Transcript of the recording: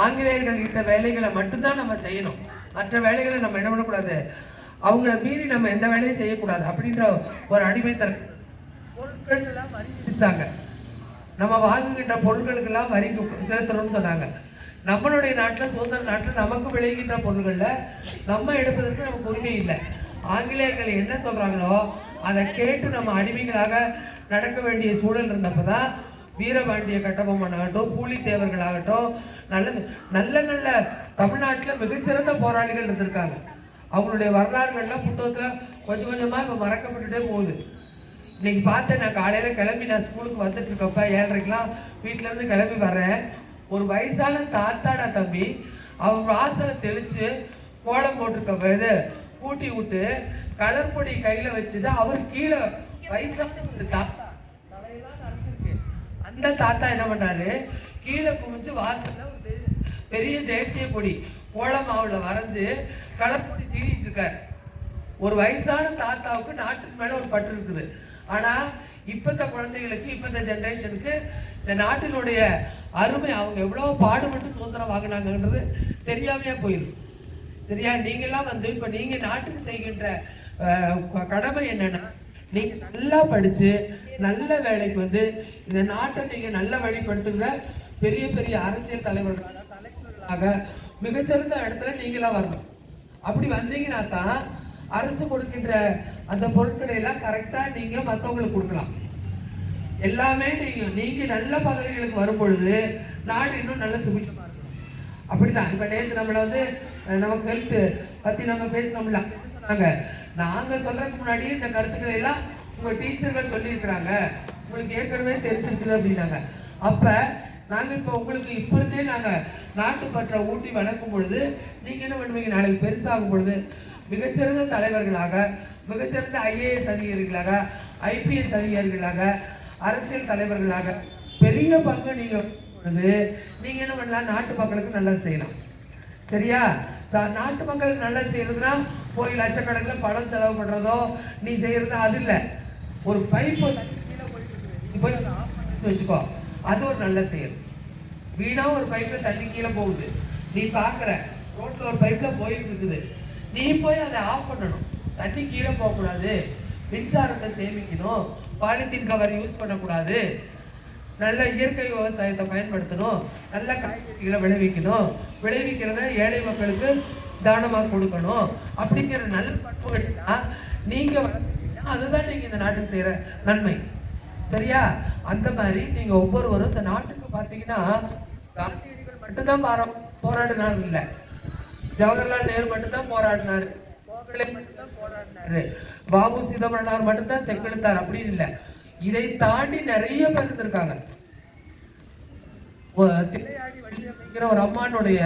ஆங்கிலேயர்கள் இட்ட வேலைகளை மட்டும்தான் நம்ம செய்யணும். மற்ற வேலைகளை நம்ம என்ன பண்ணக்கூடாது, அவங்கள மீறி நம்ம எந்த வேலையும் செய்யக்கூடாது அப்படின்ற ஒரு அடிமைத்தர பொருட்கள் எல்லாம் வரி விதிச்சாங்க. நம்ம வாங்குகின்ற பொருட்களுக்கெல்லாம் வரி செலுத்தணும்னு சொன்னாங்க. நம்மளுடைய நாட்டில், சுதந்திர நாட்டில் நமக்கு விளைகின்ற பொருள்களில் நம்ம எடுப்பதற்கு நமக்கு உரிமை இல்லை. ஆங்கிலேயர்கள் என்ன சொல்கிறாங்களோ அதை கேட்டு நம்ம அடிமைகளாக நடக்க வேண்டிய சூழல் இருந்தப்போ தான் வீரபாண்டிய கட்டபொம்மன் ஆகட்டும், பூலித்தேவர்கள் ஆகட்டும், நல்ல நல்ல தமிழ்நாட்டில் மிகச்சிறந்த போராளிகள் இருந்திருக்காங்க. அவங்களுடைய வரலாறுகள்லாம் புத்தகத்தில் கொஞ்சம் கொஞ்சமாக இப்போ மறக்கப்பட்டுட்டே போகுது. இன்னைக்கு பார்த்தேன், நான் காலையில் கிளம்பி நான் ஸ்கூலுக்கு வந்துட்டு இருக்கப்ப 7:30க்கெலாம் வீட்டிலேருந்து கிளம்பி வரேன். ஒரு வயசான தாத்தாடா தம்பி, அவன் வாசலை தெளித்து கோலம் போட்டிருக்க இது கூட்டி விட்டு கலர் பொடி கையில் வச்சுட்டு அவர் கீழே வயசான ஒரு தாத்தா தலையெல்லாம் நரைச்சிருக்கு. அந்த தாத்தா என்ன பண்ணாரு, கீழே குமிச்சு வாசல்ல ஒரு பெரிய தேசிய கொடி கோலம் மாவுல வரைஞ்சு கலர் பொடி தீடிட்டு இருக்காரு. ஒரு வயசான தாத்தாவுக்கு நாட்டுக்கு மேல ஒரு பற்று இருக்குது. ஆனா இப்பத்த குழந்தைகளுக்கு, இப்பத்த ஜெனரேஷனுக்கு இந்த நாட்டினுடைய அருமை, அவங்க எவ்வளவு பாடுபட்டு சுதந்திரம் வாங்கினாங்கன்றது தெரியாமையா போயிடும். சரியா? நீங்கெல்லாம் இப்போ நீங்க நாட்டுக்கு செய்கின்ற கடமை என்னன்னா, நீங்க நல்லா படிச்சு நல்ல வேலைக்கு இந்த நாட்டை நீங்க நல்ல வழிபடுத்துகிற பெரிய பெரிய அரசியல் தலைவர்களாக மிகச்சிறந்த இடத்துல நீங்களா வரணும். அப்படி வந்தீங்கன்னா தான் அரசு கொடுக்கின்ற அந்த பொருட்களை எல்லாம் கரெக்டா நீங்க மற்றவங்களுக்கு கொடுக்கலாம். எல்லாமே நீங்க நல்ல பதவிகளுக்கு வரும் பொழுது நாடு இன்னும் நல்ல சுபிட்சமா இருக்கும். அப்படிதான் இப்ப நேற்று நம்மளை நமக்கு ஹெல்த் பத்தி நம்ம பேசினோம்ல, நாங்க சொல்றதுக்கு முன்னாடியே இந்த கருத்துக்களை எல்லாம் உங்க டீச்சர்கள் சொல்லியிருக்கிறாங்க, உங்களுக்கு ஏற்கனவே தெரிஞ்சிருக்குது அப்படின்னாங்க. அப்ப நாங்க இப்ப உங்களுக்கு இப்ப இருந்தே நாங்க நாட்டு பற்ற ஊட்டி வளர்க்கும் பொழுது நீங்க என்ன பண்ணுவீங்க, நாளைக்கு பெருசாகும் பொழுது மிகச்சிறந்த தலைவர்களாக, மிகச்சிறந்த IAS அதிகாரிகளாக, IPS அதிகாரிகளாக, அரசியல் தலைவர்களாக பெரிய பங்கு நீங்க பொழுது நீங்க என்ன பண்ணலாம், நாட்டு மக்களுக்கு நல்லது செய்யலாம். சரியா? நாட்டு மக்களுக்கு நல்லது செய்யறதுனா போய் லட்சக்கணக்கில் பணம் செலவு பண்றதோ நீ செய்யறது அது இல்லை. ஒரு பைப்பு போய் வச்சுக்கோ, அது ஒரு நல்ல செயல். வீணா ஒரு பைப்ல தண்ணி கீழே போகுது, நீ பாக்குற ரோட்ல ஒரு பைப்ல போயிட்டு இருக்குது, நீ போய் அதை ஆஃப் பண்ணணும். தண்ணி கீழே போகக்கூடாது, மின்சாரத்தை சேமிக்கணும், பாலித்தீன் கவர் யூஸ் பண்ணக்கூடாது, நல்ல இயற்கை விவசாயத்தை பயன்படுத்தணும், நல்ல காய்கறிகளை விளைவிக்கணும், விளைவிக்கிறத ஏழை மக்களுக்கு தானமாக கொடுக்கணும். அப்படிங்கிற நல்ல பண்புகள் நீங்க அதுதான் நீங்க இந்த நாட்டுக்கு செய்யற நன்மை. சரியா? அந்த மாதிரி நீங்க ஒவ்வொருவரும் இந்த நாட்டுக்கு பார்த்தீங்கன்னா காந்தியடிகள் மட்டும்தான் போராடினார் இல்லை, ஜவஹர்லால் நேரு மட்டும்தான் போராடினாரு, கோகலே மட்டும்தான் போராடினாரு, பாபு சிதம்பரனார் மட்டும்தான் செக்கெழுத்தார் அப்படின்னு இல்லை. இதை தாண்டி நிறைய பேர் இருந்திருக்காங்க. திரையாடி வடிவமைக்கிற ஒரு அம்மானுடைய